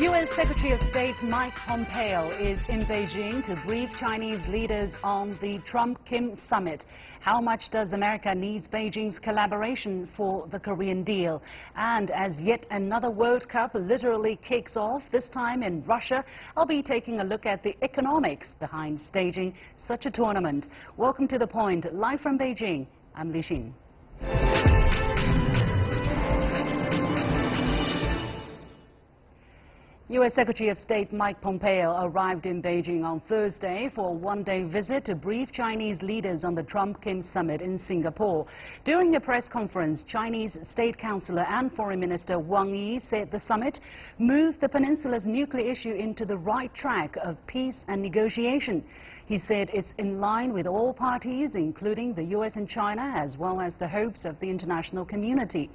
U.S. Secretary of State Mike Pompeo is in Beijing to brief Chinese leaders on the Trump-Kim summit. How much does America need Beijing's collaboration for the Korean deal? And as yet another World Cup literally kicks off, this time in Russia, I'll be taking a look at the economics behind staging such a tournament. Welcome to The Point, live from Beijing. I'm Li Xin. U.S. Secretary of State Mike Pompeo arrived in Beijing on Thursday for a one-day visit to brief Chinese leaders on the Trump-Kim summit in Singapore. During a press conference, Chinese State Councillor and Foreign Minister Wang Yi said the summit moved the peninsula's nuclear issue into the right track of peace and negotiation. He said it's in line with all parties, including the U.S. and China, as well as the hopes of the international community.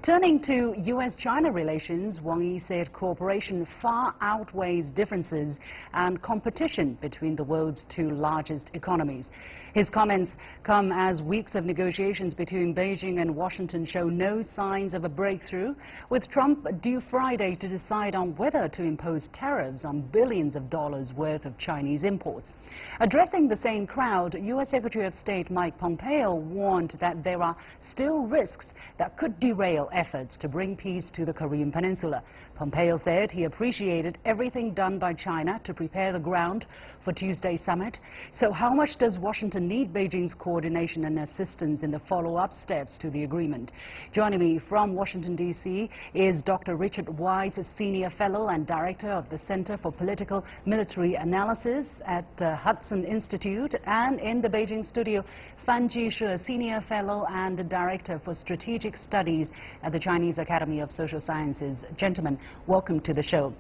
Turning to U.S.-China relations, Wang Yi said cooperation far outweighs differences and competition between the world's two largest economies. His comments come as weeks of negotiations between Beijing and Washington show no signs of a breakthrough, with Trump due Friday to decide on whether to impose tariffs on billions of dollars worth of Chinese imports. Addressing the same crowd, U.S. Secretary of State Mike Pompeo warned that there are still risks that could derail efforts to bring peace to the Korean Peninsula. Pompeo said he appreciated everything done by China to prepare the ground for Tuesday's summit. So how much does Washington need Beijing's coordination and assistance in the follow-up steps to the agreement? Joining me from Washington, D.C. is Dr. Richard White, Senior Fellow and Director of the Center for Political Military Analysis at Hudson Institute, and in the Beijing studio, Fan Jishe, Senior Fellow and Director for Strategic Studies at the Chinese Academy of Social Sciences. Gentlemen, welcome to the show.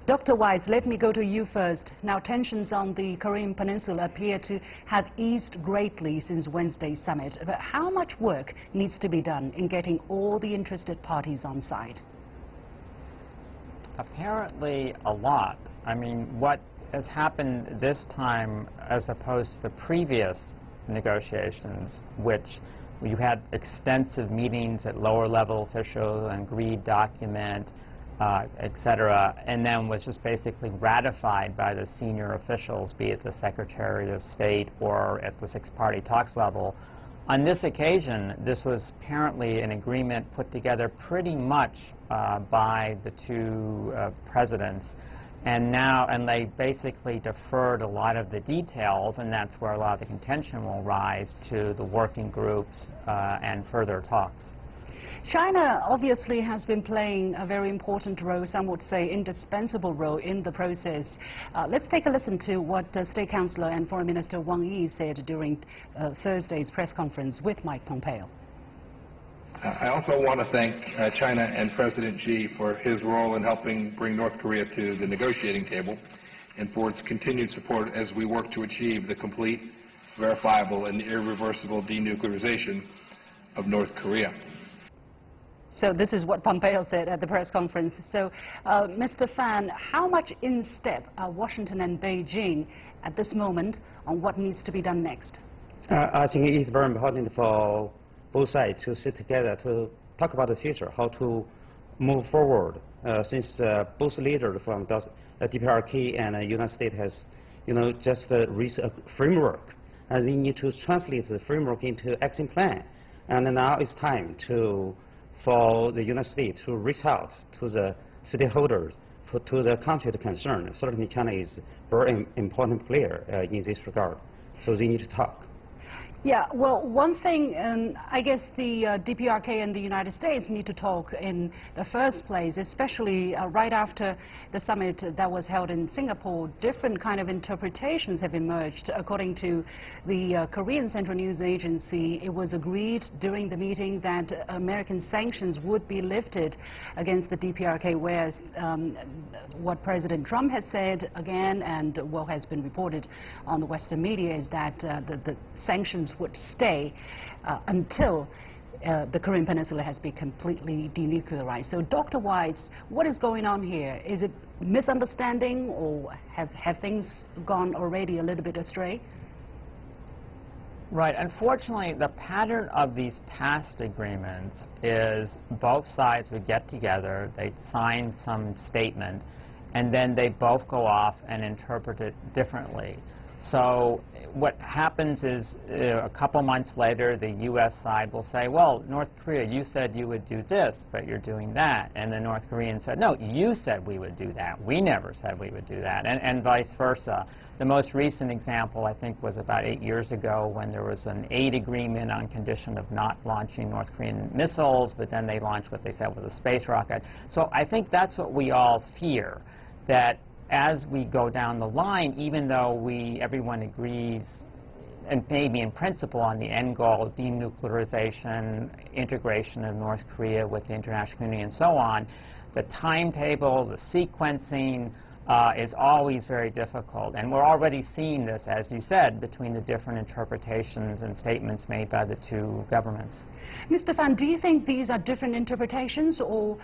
Dr. White, let me go to you first. Now, tensions on the Korean Peninsula appear to have eased greatly since Wednesday's summit. But how much work needs to be done in getting all the interested parties on side? Apparently a lot. I mean, what has happened this time as opposed to the previous negotiations, which you had extensive meetings at lower level officials, an agreed document, etc., and then was just basically ratified by the senior officials, be it the Secretary of State or at the six-party talks level. On this occasion, this was apparently an agreement put together pretty much by the two presidents, and they basically deferred a lot of the details, and that's where a lot of the contention will rise to the working groups and further talks. China obviously has been playing a very important role, some would say indispensable role, in the process. Let's take a listen to what State Councillor and Foreign Minister Wang Yi said during Thursday's press conference with Mike Pompeo. I also want to thank China and President Xi for his role in helping bring North Korea to the negotiating table and for its continued support as we work to achieve the complete, verifiable, and irreversible denuclearization of North Korea. So this is what Pompeo said at the press conference. So, Mr. Fan, how much in step are Washington and Beijing at this moment on what needs to be done next? I think it is very important for both sides to sit together to talk about the future, how to move forward. Since both leaders from DPRK and United States has, just reached a framework, and they need to translate the framework into action plan. And now it's time for the United States to reach out to the stakeholders, to the country concerned. Certainly China is a very important player in this regard, so they need to talk. Yeah, well, one thing, I guess the DPRK and the United States need to talk in the first place, especially right after the summit that was held in Singapore. Different kind of interpretations have emerged. According to the Korean Central News Agency, it was agreed during the meeting that American sanctions would be lifted against the DPRK, whereas what President Trump has said again, and what has been reported on the Western media, is that the sanctions would stay until the Korean Peninsula has been completely denuclearized. So, Dr. White, what is going on here? Is it misunderstanding, or have things gone already a little bit astray? Right. Unfortunately, the pattern of these past agreements is both sides would get together, they'd sign some statement, and then they both go off and interpret it differently. So what happens is a couple months later, the U.S. side will say, well, North Korea, you said you would do this, but you're doing that. And the North Koreans said, no, you said we would do that. We never said we would do that, and vice versa. The most recent example, I think, was about 8 years ago when there was an aid agreement on condition of not launching North Korean missiles, but then they launched what they said was a space rocket. So I think that's what we all fear, that as we go down the line, even though everyone agrees, and maybe in principle, on the end goal of denuclearization, integration of North Korea with the international community, and so on, the timetable, the sequencing is always very difficult. And we're already seeing this, as you said, between the different interpretations and statements made by the two governments. Mr. Fan, do you think these are different interpretations, or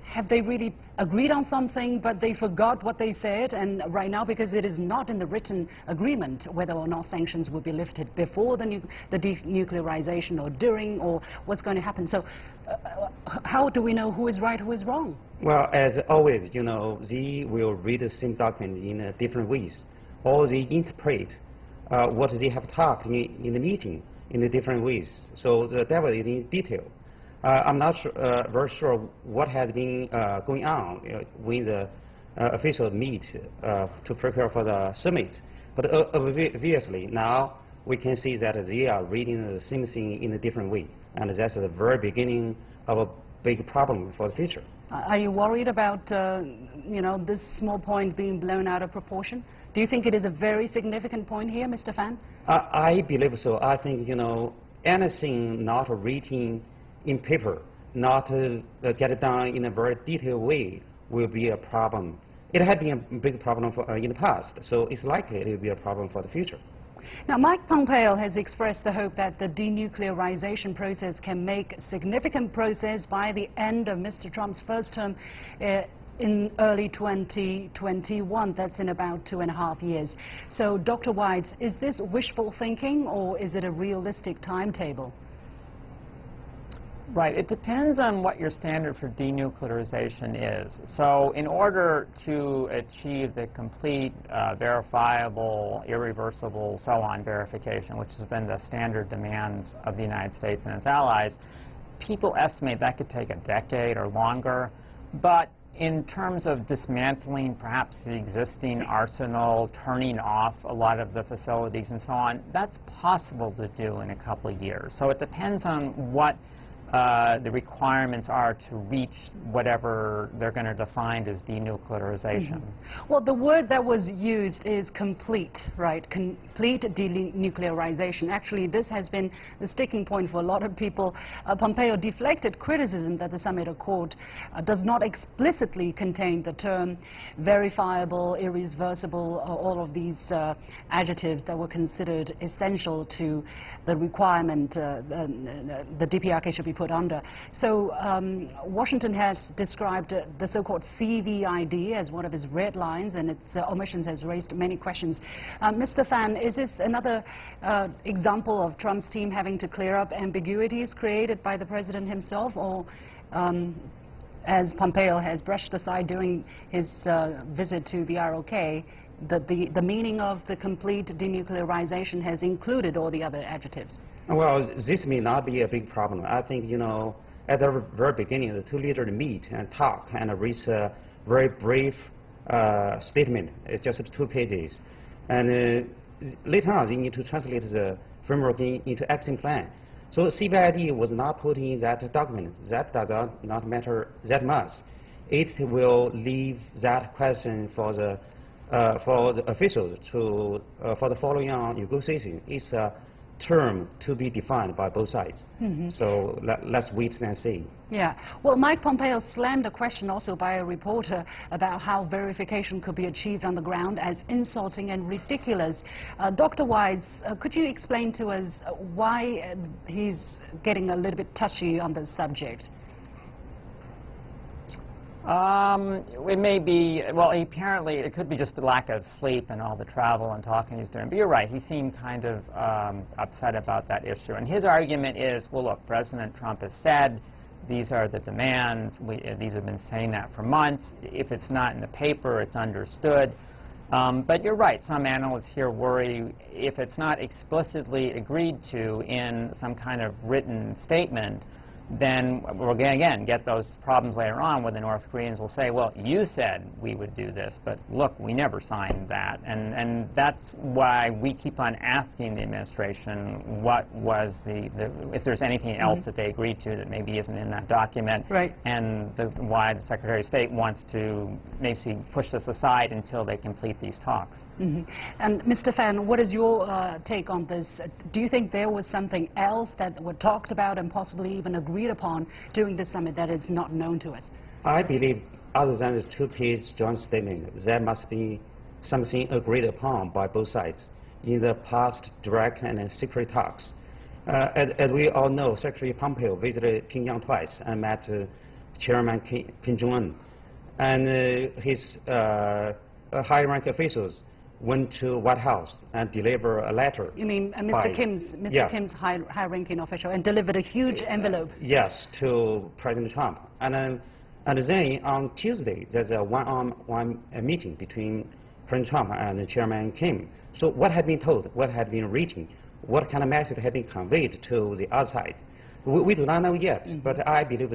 have they really agreed on something, but they forgot what they said, and right now, because it is not in the written agreement whether or not sanctions will be lifted before the denuclearization or during, or what's going to happen? So how do we know who is right, who is wrong? Well, as always, you know, they will read the same document in different ways, or they interpret what they have talked in the meeting in the different ways. So the devil is in detail. I'm not very sure what has been going on when the officials meet to prepare for the summit. But obviously now we can see that they are reading the same thing in a different way, and that's the very beginning of a big problem for the future. Are you worried about you know, this small point being blown out of proportion? Do you think it is a very significant point here, Mr. Fan? I believe so. I think, you know, anything not written in paper, not get it done in a very detailed way, will be a problem. It had been a big problem in the past, so it's likely it will be a problem for the future. Now, Mike Pompeo has expressed the hope that the denuclearization process can make significant progress by the end of Mr. Trump's first term in early 2021. That's in about 2.5 years. So, Dr. Weitz, is this wishful thinking, or is it a realistic timetable? Right. It depends on what your standard for denuclearization is. So in order to achieve the complete, verifiable, irreversible, so on verification, which has been the standard demands of the United States and its allies, people estimate that could take a decade or longer. But in terms of dismantling perhaps the existing arsenal, turning off a lot of the facilities and so on, that's possible to do in a couple of years. So it depends on what the requirements are to reach whatever they're going to define as denuclearization. Mm-hmm. Well, the word that was used is complete, right? Complete denuclearization. Actually, this has been the sticking point for a lot of people. Pompeo deflected criticism that the summit accord does not explicitly contain the term verifiable, irreversible, all of these adjectives that were considered essential to the requirement the DPRK should be put under. So Washington has described the so-called CVID as one of his red lines, and its omissions has raised many questions. Mr. Fan, is this another example of Trump's team having to clear up ambiguities created by the president himself, or as Pompeo has brushed aside during his visit to the ROK, the meaning of the complete denuclearization has included all the other adjectives? Well, this may not be a big problem. I think, you know, at the very beginning, the two leaders meet and talk and reach a very brief statement, just 2 pages. And later on, they need to translate the framework into action plan. So CVID was not put in that document. That does not matter that much. It will leave that question for the officials to for the following on negotiation. It's a term to be defined by both sides. Mm-hmm. So let's wait and see. Yeah. Well, Mike Pompeo slammed a question also by a reporter about how verification could be achieved on the ground as insulting and ridiculous. Dr. Weitz, could you explain to us why he's getting a little bit touchy on this subject? It may be, well, apparently it could be just the lack of sleep and all the travel and talking he's doing. But you're right, he seemed kind of upset about that issue. And his argument is, well, look, President Trump has said these are the demands. These have been saying that for months. If it's not in the paper, it's understood. But you're right, some analysts here worry if it's not explicitly agreed to in some kind of written statement, then we're going to, again, get those problems later on where the North Koreans will say, well, you said we would do this, but look, we never signed that. And that's why we keep on asking the administration what was if there's anything else that they agreed to that maybe isn't in that document, right. And why the Secretary of State wants to maybe push this aside until they complete these talks. And Mr. Fan, what is your take on this? Do you think there was something else that were talked about and possibly even agreed upon during the summit that is not known to us? I believe other than the two-page joint statement, there must be something agreed upon by both sides in the past direct and secret talks. As we all know, Secretary Pompeo visited Pyongyang twice and met Chairman Kim Jong-un. And his high-ranking officials went to White House and delivered a letter. You mean Mr. Kim's high-ranking official, and delivered a huge envelope? Yes, to President Trump. And then on Tuesday, there's a one-on-one meeting between President Trump and Chairman Kim. So what had been told, what had been written, what kind of message had been conveyed to the other side? We do not know yet, but I believe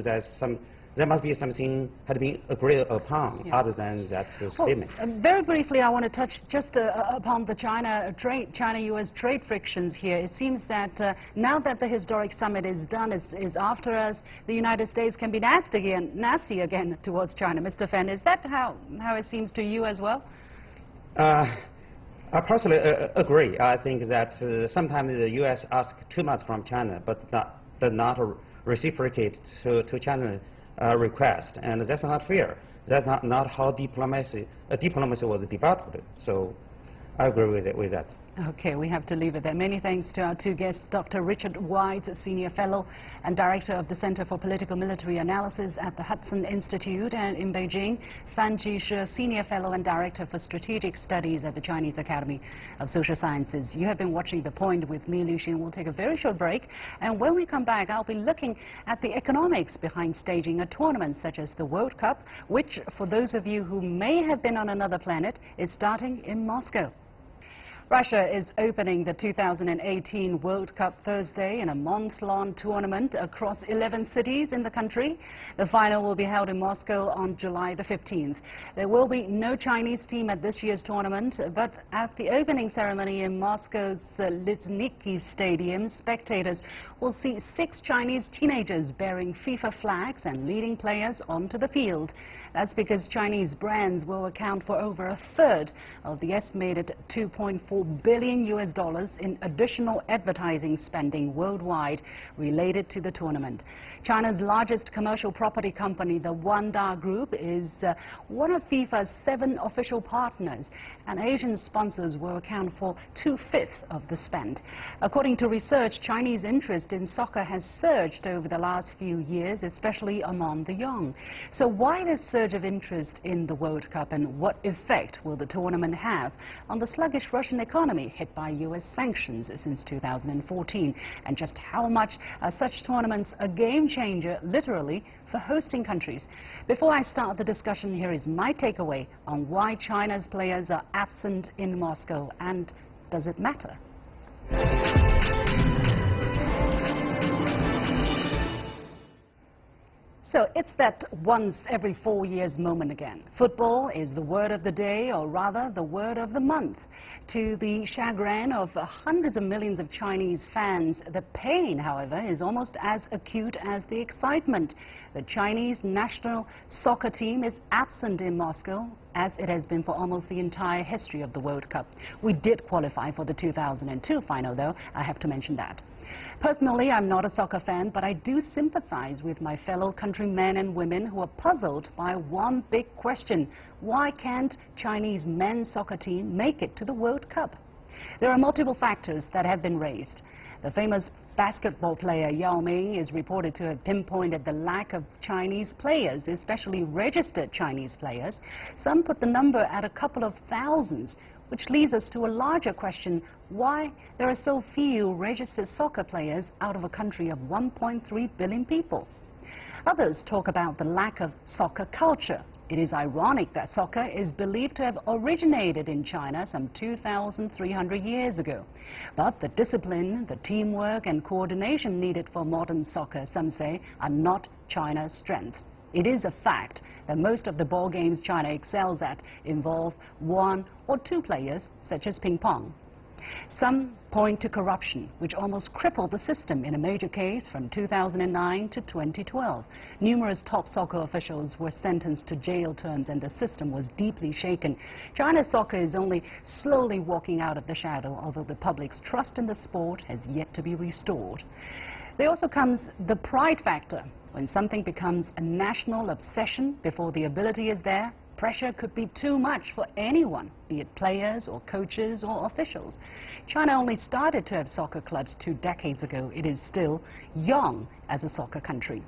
there must be something had been agreed upon other than that statement. Very briefly, I want to touch just upon the China-U.S. trade frictions here. It seems that now that the historic summit is done, is after us, the United States can be nasty again towards China. Mr. Fan, is that how it seems to you as well? I personally agree. I think that sometimes the U.S. asks too much from China, but does not reciprocate to China. Request, and that's not fair. That's not how diplomacy was developed. So I agree with that. Okay, we have to leave it there. Many thanks to our two guests, Dr. Richard White, Senior Fellow and Director of the Center for Political Military Analysis at the Hudson Institute and in Beijing, Fan Jishe, Senior Fellow and Director for Strategic Studies at the Chinese Academy of Social Sciences. You have been watching The Point with me, Liu Xin. We'll take a very short break, and when we come back, I'll be looking at the economics behind staging a tournament such as the World Cup, which, for those of you who may have been on another planet, is starting in Moscow. Russia is opening the 2018 World Cup Thursday in a month-long tournament across 11 cities in the country. The final will be held in Moscow on July the 15th. There will be no Chinese team at this year's tournament, but at the opening ceremony in Moscow's Luzhniki Stadium, spectators will see 6 Chinese teenagers bearing FIFA flags and leading players onto the field. That's because Chinese brands will account for over a third of the estimated $2.4 billion in additional advertising spending worldwide related to the tournament. China's largest commercial property company, the Wanda Group, is one of FIFA's 7 official partners, and Asian sponsors will account for 2/5 of the spend. According to research, Chinese interest in soccer has surged over the last few years, especially among the young. So why this surge of interest in the World Cup, and what effect will the tournament have on the sluggish Russian economy hit by U.S. sanctions since 2014, and just how much are such tournaments a game changer, literally, for hosting countries? Before I start the discussion, here is my takeaway on why China's players are absent in Moscow, and does it matter? So it's that once every 4 years moment again. Football is the word of the day, or rather the word of the month. To the chagrin of hundreds of millions of Chinese fans, the pain, however, is almost as acute as the excitement. The Chinese national soccer team is absent in Moscow, as it has been for almost the entire history of the World Cup. We did qualify for the 2002 final, though, I have to mention that. Personally, I'm not a soccer fan, but I do sympathize with my fellow countrymen and women who are puzzled by one big question: why can't Chinese men's soccer team make it to the World Cup? There are multiple factors that have been raised. The famous Basketball player Yao Ming is reported to have pinpointed the lack of Chinese players, especially registered Chinese players. Some put the number at a couple of thousands, which leads us to a larger question: why there are so few registered soccer players out of a country of 1.3 billion people. Others talk about the lack of soccer culture. It is ironic that soccer is believed to have originated in China some 2,300 years ago. But the discipline, the teamwork and coordination needed for modern soccer, some say, are not China's strengths. It is a fact that most of the ball games China excels at involve one or two players, such as ping pong. Some point to corruption, which almost crippled the system in a major case from 2009 to 2012. Numerous top soccer officials were sentenced to jail terms and the system was deeply shaken. China's soccer is only slowly walking out of the shadow, although the public's trust in the sport has yet to be restored. There also comes the pride factor. When something becomes a national obsession before the ability is there, pressure could be too much for anyone, be it players or coaches or officials. China only started to have soccer clubs 2 decades ago. It is still young as a soccer country.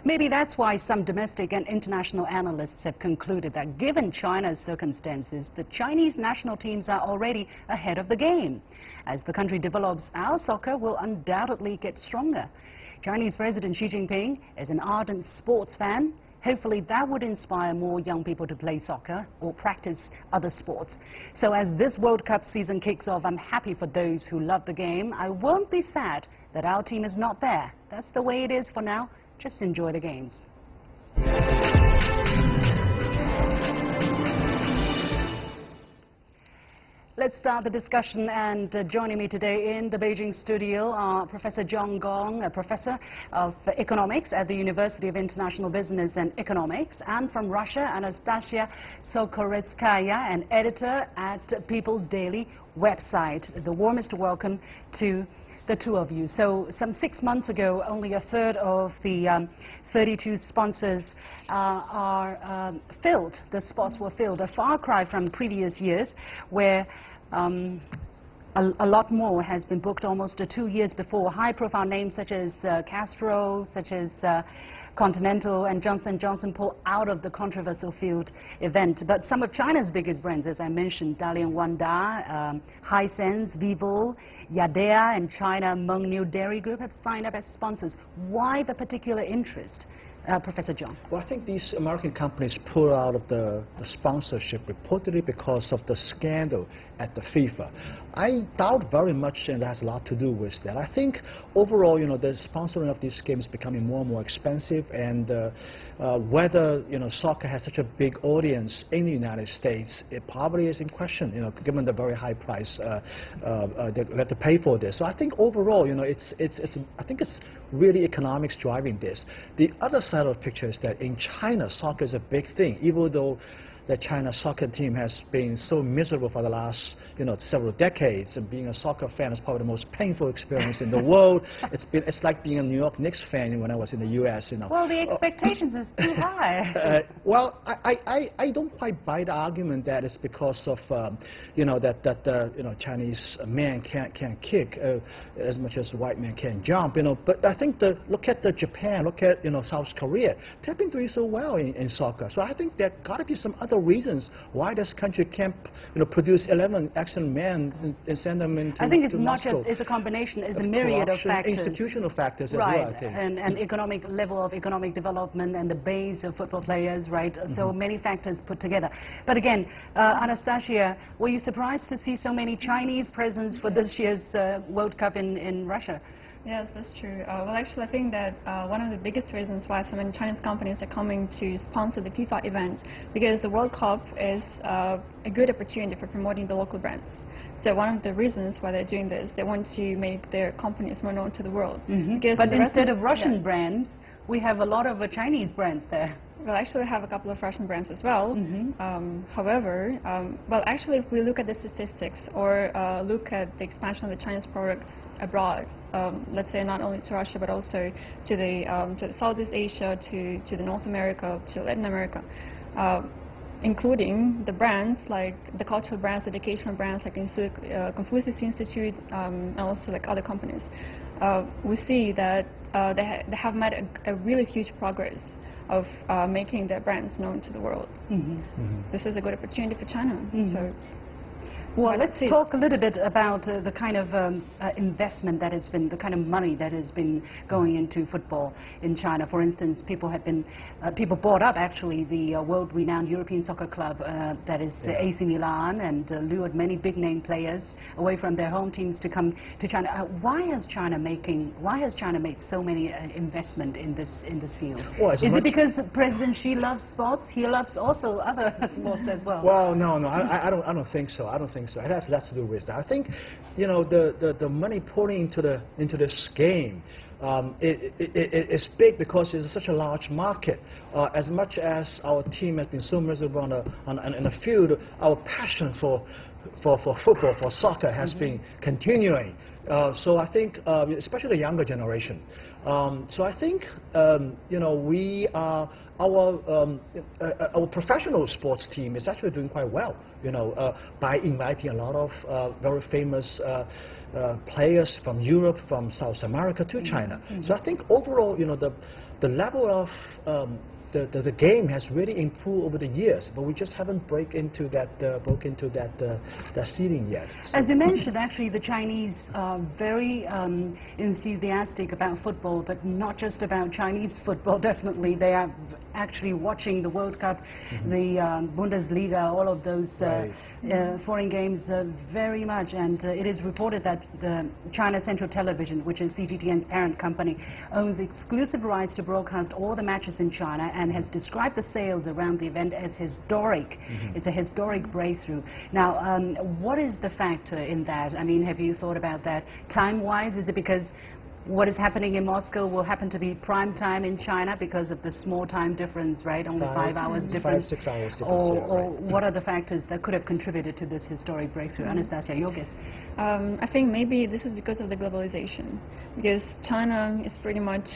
Maybe that's why some domestic and international analysts have concluded that given China's circumstances, the Chinese national teams are already ahead of the game. As the country develops, our soccer will undoubtedly get stronger. Chinese President Xi Jinping is an ardent sports fan. Hopefully that would inspire more young people to play soccer or practice other sports. So as this World Cup season kicks off, I'm happy for those who love the game. I won't be sad that our team is not there. That's the way it is for now. Just enjoy the games. Let's start the discussion, and joining me today in the Beijing studio are Professor John Gong, a professor of economics at the University of International Business and Economics, and from Russia, Anastasia Sokoretskaya, an editor at People's Daily website. The warmest welcome to the two of you. So some 6 months ago, only a third of the 32 sponsors are filled. The spots were filled, a far cry from previous years where a lot more has been booked almost 2 years before. High-profile names such as Castro, such as Continental and Johnson & Johnson pull out of the controversial field event. But some of China's biggest brands, as I mentioned, Dalian Wanda, Hisense, Vivo, Yadea and China Mengniu Dairy Group have signed up as sponsors. Why the particular interest? Professor John. Well, I think these American companies pulled out of the sponsorship reportedly because of the scandal at the FIFA. I doubt very much, and that has a lot to do with that. I think overall, the sponsoring of these games is becoming more and more expensive, and whether soccer has such a big audience in the United States, it probably is in question. Given the very high price they have to pay for this. So I think overall, I think it's really economics driving this. The other side of the picture is that in China, soccer is a big thing, even though the China soccer team has been so miserable for the last several decades, and being a soccer fan is probably the most painful experience in the world. It's like being a New York Knicks fan when I was in the U.S. Well, the expectations is too high. Well, I don't quite buy the argument that it's because of that Chinese man can't kick as much as white man can jump. But I think look at Japan, look at South Korea. They've been doing so well in soccer. So I think there got to be some other reasons why this country can't produce 11 excellent men and send them into I think it's not just, it's a combination, it's a myriad of factors. Institutional factors as right. well, I think. And economic level of economic development and the base of football players, right? So many factors put together. But again, Anastasia, were you surprised to see so many Chinese presence for this year's World Cup in Russia? Yes, that's true. Well, actually, I think that one of the biggest reasons why so many Chinese companies are coming to sponsor the FIFA event, because the World Cup is a good opportunity for promoting the local brands. So one of the reasons why they're doing this, they want to make their companies more known to the world. But instead of Russian brands, we have a lot of Chinese brands there. Well, actually, we have a couple of Russian brands as well. However, well, actually, if we look at the statistics or look at the expansion of the Chinese products abroad, let's say not only to Russia but also to the Southeast Asia, to the North America, to Latin America, including the brands like the cultural brands, educational brands like Confucius Institute, and also like other companies. we see that they have made a really huge progress of making their brands known to the world. This is a good opportunity for China. So. Well, let's talk a little bit about the kind of investment that has been, the kind of money that has been going into football in China. For instance, people bought up actually the world-renowned European soccer club that is AC Milan, and lured many big-name players away from their home teams to come to China. Why has China made so many investment in this field? Well, is it because President Xi loves sports? He loves also other sports as well. Well, no, I don't think so. I don't think so. It has less to do with that. I think, you know, the money pouring into this game it's big because it's such a large market. As much as our team has been so miserable in the field, our passion for football, for soccer, has been continuing. So I think, especially the younger generation. So I think, you know, we are our professional sports team is actually doing quite well, you know, by inviting a lot of very famous players from Europe, from South America to China. So I think overall, you know, the level of the game has really improved over the years, but we just haven't broke into that ceiling yet. So. As you mentioned, actually, the Chinese are very enthusiastic about football, but not just about Chinese football. Definitely, they are actually watching the World Cup, the Bundesliga, all of those foreign games very much. And it is reported that the China Central Television, which is CGTN's parent company, owns exclusive rights to broadcast all the matches in China, and has described the sales around the event as historic. It's a historic breakthrough. Now, what is the factor in that? I mean, have you thought about that? Time-wise, is it because what is happening in Moscow will happen to be prime time in China because of the small time difference, right? Only 5 hours difference. 5, 6 hours difference. Or what are the factors that could have contributed to this historic breakthrough? Anastasia, your guess? I think maybe this is because of the globalization, because China is pretty much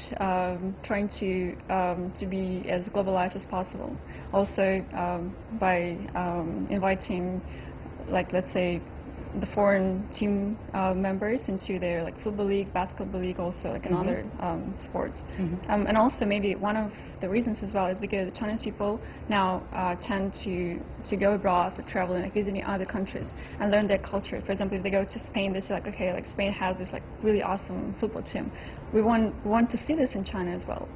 trying to be as globalized as possible. Also, by inviting, like, let's say, the foreign team members into their football league, basketball league, also in other sports. And also maybe one of the reasons as well is because Chinese people now tend to go abroad for traveling, visiting other countries and learn their culture. For example, if they go to Spain, they say okay, Spain has this really awesome football team. We want to see this in China as well.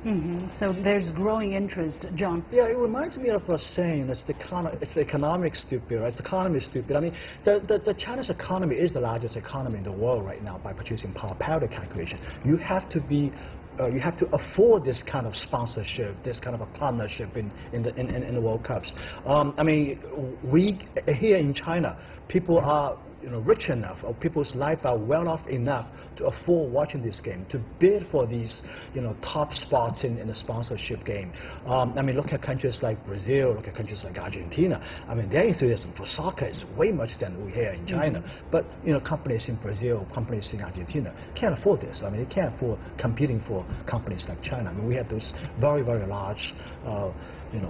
So there's growing interest. John? Yeah, it reminds me of a saying, it's the economic stupid, right? It's the economy stupid. I mean, the China's economy is the largest economy in the world right now by producing power parity calculation. You have to be you have to afford this kind of sponsorship, this kind of a partnership in the World Cups. I mean, we here in China, people are rich enough, or people's life are well off enough to afford watching this game, to bid for these top spots in the sponsorship game. I mean, look at countries like Brazil, look at countries like Argentina. I mean, their enthusiasm for soccer is way much than we here in China. But companies in Brazil, companies in Argentina can't afford this. I mean, they can't afford competing for companies like China. I mean, we have those very, very large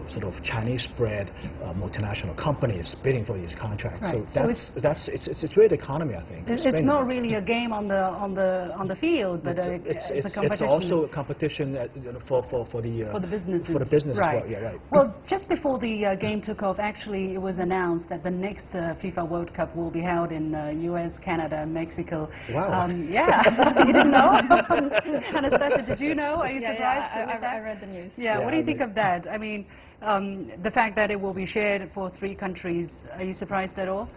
sort of Chinese-bred multinational companies bidding for these contracts. Right. So it's really the economy, I think. It's not really a game on the field, but it's a competition. It's also a competition for the businesses. For the business right. as well. Yeah, right. Well, just before the game took off, actually, it was announced that the next FIFA World Cup will be held in U.S., Canada, Mexico. Wow. Yeah. You didn't know? Anastasia, did you know? Are you surprised? I read the news. Yeah. What do you think of that? I mean, the fact that it will be shared for 3 countries, are you surprised at all?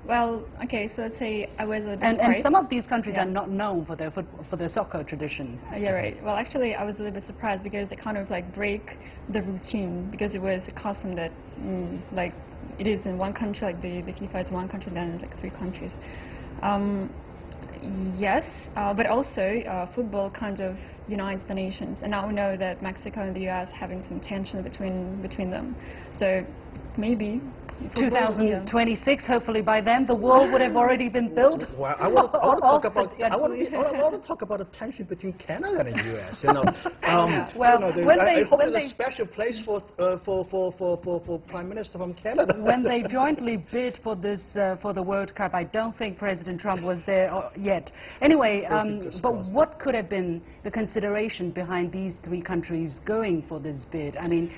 Well, okay, so let's say I was a bit surprised. And some of these countries are not known for their soccer tradition. Yeah, right. Well, actually, I was a little bit surprised because they kind of break the routine, because it was a custom that it is in one country, the FIFA is one country, then it's 3 countries. Yes, but also football kind of unites the nations, and now we know that Mexico and the U.S. having some tension between them. So maybe 2026, hopefully by then the wall would have already been built. Well, I want to talk about the tension between Canada and the U.S. You know, well, I hope there's a special place for Prime Minister from Canada. When they jointly bid for this for the World Cup, I don't think President Trump was there yet. Anyway, but what could have been the consideration behind these three countries going for this bid? I mean,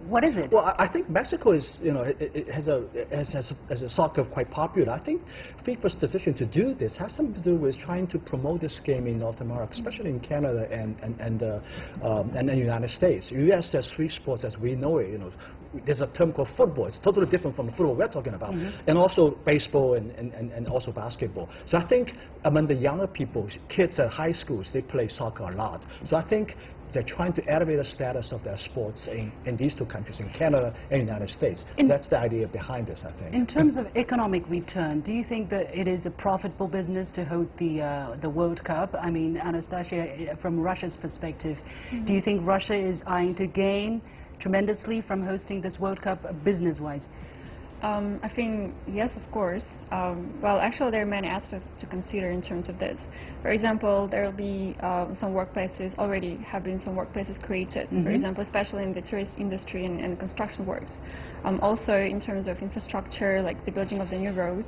what is it? Well, I think Mexico is, you know, it has a soccer quite popular. I think FIFA's decision to do this has something to do with trying to promote this game in North America, especially in Canada and the United States. U.S. has three sports as we know it. You know, there's a term called football. It's totally different from the football we're talking about, and also baseball and also basketball. So I think among the younger people, kids at high schools, they play soccer a lot. So I think they're trying to elevate the status of their sports in these two countries, in Canada and the United States. That's the idea behind this, I think. In terms of economic return, do you think that it is a profitable business to hold the World Cup? I mean, Anastasia, from Russia's perspective, do you think Russia is eyeing to gain tremendously from hosting this World Cup business-wise? I think, yes, of course. Well, actually, there are many aspects to consider in terms of this. For example, there will be some workplaces, already have been some workplaces created, for example, especially in the tourist industry and construction works. Also, in terms of infrastructure, like the building of the new roads.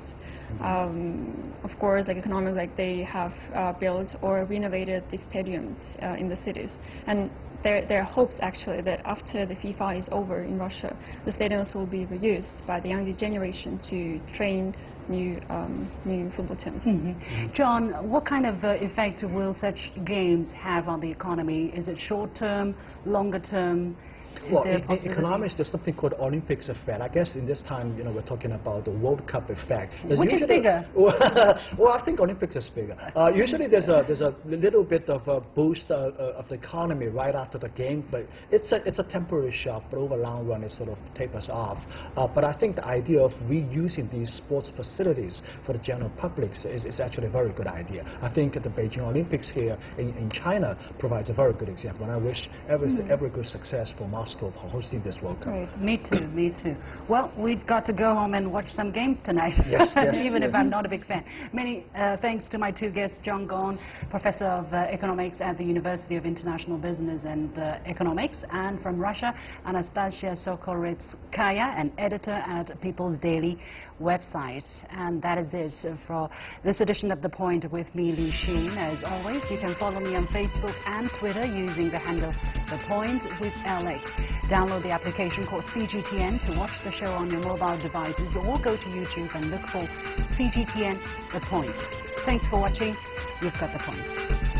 Of course, like economic, like they have built or renovated the stadiums in the cities. And there are hopes actually that after the FIFA is over in Russia, the stadiums will be reused by the younger generation to train new football teams. John, what kind of effect will such games have on the economy? Is it short-term, longer-term? Well, in economics, there's something called Olympics effect. I guess in this time, you know, we're talking about the World Cup effect. Which is bigger? Well, I think Olympics is bigger. Usually, there's a little bit of a boost of the economy right after the game, but it's a temporary shock. But over the long run, it sort of tapers off. But I think the idea of reusing these sports facilities for the general public is actually a very good idea. I think the Beijing Olympics here in China provides a very good example, and I wish every good success for Moscow for hosting this World Cup. Right. Me too, me too. Well, we've got to go home and watch some games tonight, yes, even if I'm not a big fan. Many thanks to my two guests, John Gong, Professor of Economics at the University of International Business and Economics, and from Russia, Anastasia Sokolitskaya, an editor at People's Daily website. And that is it for this edition of The Point with me, Li Xin. As always, you can follow me on Facebook and Twitter using the handle The Point with Alex. Download the application called CGTN to watch the show on your mobile devices, or go to YouTube and look for CGTN The Point. Thanks for watching. You've got The Point.